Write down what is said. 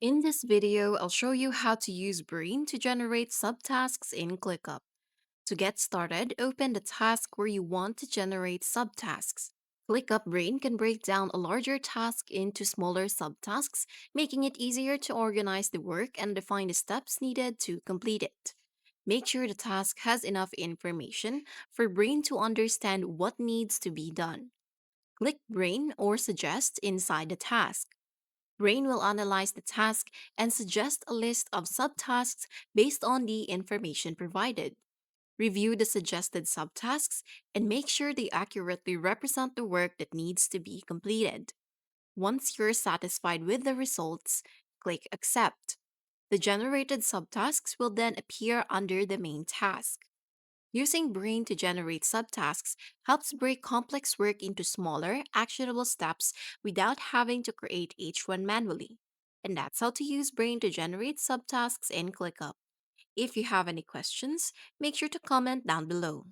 In this video, I'll show you how to use Brain to generate subtasks in ClickUp. To get started, open the task where you want to generate subtasks. ClickUp Brain can break down a larger task into smaller subtasks, making it easier to organize the work and define the steps needed to complete it. Make sure the task has enough information for Brain to understand what needs to be done. Click Brain or Suggest inside the task. Brain will analyze the task and suggest a list of subtasks based on the information provided. Review the suggested subtasks and make sure they accurately represent the work that needs to be completed. Once you're satisfied with the results, click Accept. The generated subtasks will then appear under the main task. Using Brain to generate subtasks helps break complex work into smaller, actionable steps without having to create each one manually. And that's how to use Brain to generate subtasks in ClickUp. If you have any questions, make sure to comment down below.